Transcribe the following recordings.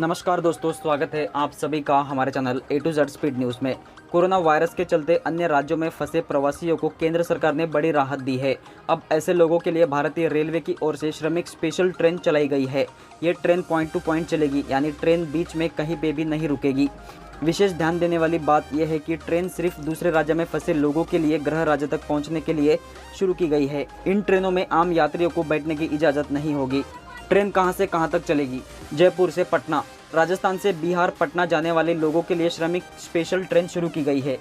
नमस्कार दोस्तों, स्वागत है आप सभी का हमारे channel A to Z speed news में। कोरोना वायरस के चलते अन्य राज्यों में फंसे प्रवासियों को केंद्र सरकार ने बड़ी राहत दी है। अब ऐसे लोगों के लिए भारतीय रेलवे की ओर से श्रमिक स्पेशल ट्रेन चलाई गई है। ये ट्रेन पॉइंट टू पॉइंट चलेगी, यानी ट्रेन बीच में कहीं पे भी नहीं रुकेगी। विशेष ध्यान देने वाली बात यह है कि ट्रेन सिर्फ दूसरे राज्य में फंसे लोगों के लिए गृह राज्य तक पहुँचने के लिए शुरू की गई है। इन ट्रेनों में आम यात्रियों को बैठने की इजाज़त नहीं होगी। ट्रेन कहां से कहां तक चलेगी? जयपुर से पटना। राजस्थान से बिहार पटना जाने वाले लोगों के लिए श्रमिक स्पेशल ट्रेन शुरू की गई है।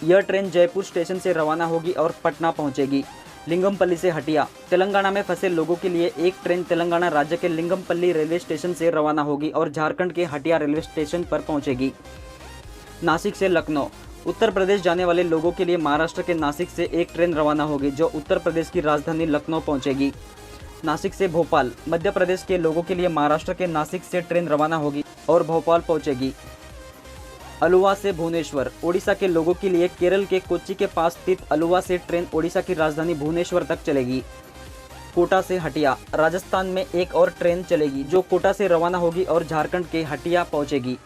यह ट्रेन जयपुर स्टेशन से रवाना होगी और पटना पहुंचेगी। लिंगमपल्ली से हटिया। तेलंगाना में फंसे लोगों के लिए एक ट्रेन तेलंगाना राज्य के लिंगमपल्ली रेलवे स्टेशन से रवाना होगी और झारखंड के हटिया रेलवे स्टेशन पर पहुंचेगी। नासिक से लखनऊ। उत्तर प्रदेश जाने वाले लोगों के लिए महाराष्ट्र के नासिक से एक ट्रेन रवाना होगी जो उत्तर प्रदेश की राजधानी लखनऊ पहुंचेगी। नासिक से भोपाल। मध्य प्रदेश के लोगों के लिए महाराष्ट्र के नासिक से ट्रेन रवाना होगी और भोपाल पहुंचेगी। अलुवा से भुवनेश्वर। ओडिशा के लोगों के लिए केरल के कोच्चि के पास स्थित अलुवा से ट्रेन ओडिशा की राजधानी भुवनेश्वर तक चलेगी। कोटा से हटिया। राजस्थान में एक और ट्रेन चलेगी जो कोटा से रवाना होगी और झारखंड के हटिया पहुंचेगी।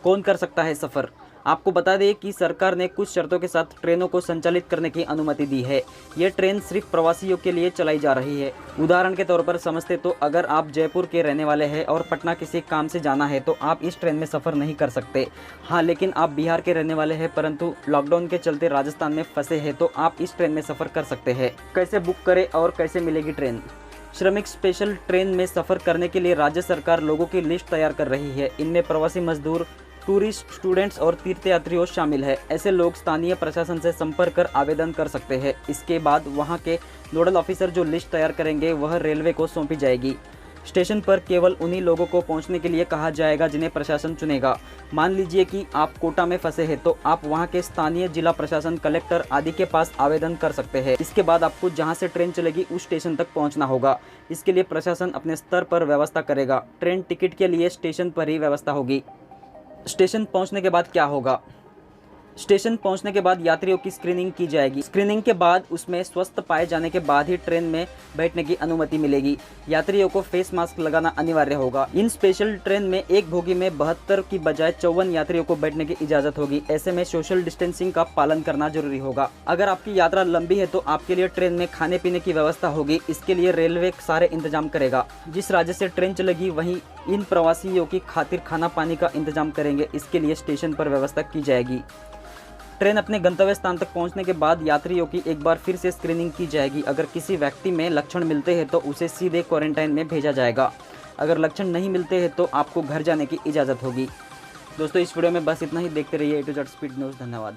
कौन कर सकता है सफ़र? आपको बता दें कि सरकार ने कुछ शर्तों के साथ ट्रेनों को संचालित करने की अनुमति दी है। ये ट्रेन सिर्फ प्रवासियों के लिए चलाई जा रही है। उदाहरण के तौर पर समझते तो अगर आप जयपुर के रहने वाले हैं और पटना किसी काम से जाना है तो आप इस ट्रेन में सफ़र नहीं कर सकते। हाँ, लेकिन आप बिहार के रहने वाले हैं परंतु लॉकडाउन के चलते राजस्थान में फंसे हैं तो आप इस ट्रेन में सफ़र कर सकते हैं। कैसे बुक करें और कैसे मिलेगी ट्रेन? श्रमिक स्पेशल ट्रेन में सफ़र करने के लिए राज्य सरकार लोगों की लिस्ट तैयार कर रही है। इनमें प्रवासी मजदूर, टूरिस्ट, स्टूडेंट्स और तीर्थयात्रियों शामिल है। ऐसे लोग स्थानीय प्रशासन से संपर्क कर आवेदन कर सकते हैं। इसके बाद वहां के नोडल ऑफिसर जो लिस्ट तैयार करेंगे वह रेलवे को सौंपी जाएगी। स्टेशन पर केवल उन्हीं लोगों को पहुंचने के लिए कहा जाएगा जिन्हें प्रशासन चुनेगा। मान लीजिए कि आप कोटा में फंसे हैं तो आप वहां के स्थानीय जिला प्रशासन, कलेक्टर आदि के पास आवेदन कर सकते हैं। इसके बाद आपको जहां से ट्रेन चलेगी उस स्टेशन तक पहुंचना होगा। इसके लिए प्रशासन अपने स्तर पर व्यवस्था करेगा। ट्रेन टिकट के लिए स्टेशन पर ही व्यवस्था होगी। स्टेशन पहुंचने के बाद क्या होगा? स्टेशन पहुंचने के बाद यात्रियों की स्क्रीनिंग की जाएगी। स्क्रीनिंग के बाद उसमें स्वस्थ पाए जाने के बाद ही ट्रेन में बैठने की अनुमति मिलेगी। यात्रियों को फेस मास्क लगाना अनिवार्य होगा। इन स्पेशल ट्रेन में एक बोगी में 72 की बजाय 54 यात्रियों को बैठने की इजाजत होगी। ऐसे में सोशल डिस्टेंसिंग का पालन करना जरूरी होगा। अगर आपकी यात्रा लंबी है तो आपके लिए ट्रेन में खाने पीने की व्यवस्था होगी। इसके लिए रेलवे सारे इंतजाम करेगा। जिस राज्य से ट्रेन चलेगी वहीं इन प्रवासियों की खातिर खाना पानी का इंतजाम करेंगे। इसके लिए स्टेशन पर व्यवस्था की जाएगी। ट्रेन अपने गंतव्य स्थान तक पहुंचने के बाद यात्रियों की एक बार फिर से स्क्रीनिंग की जाएगी। अगर किसी व्यक्ति में लक्षण मिलते हैं तो उसे सीधे क्वारंटाइन में भेजा जाएगा। अगर लक्षण नहीं मिलते हैं तो आपको घर जाने की इजाज़त होगी। दोस्तों, इस वीडियो में बस इतना ही। देखते रहिए A to Z speed news. धन्यवाद।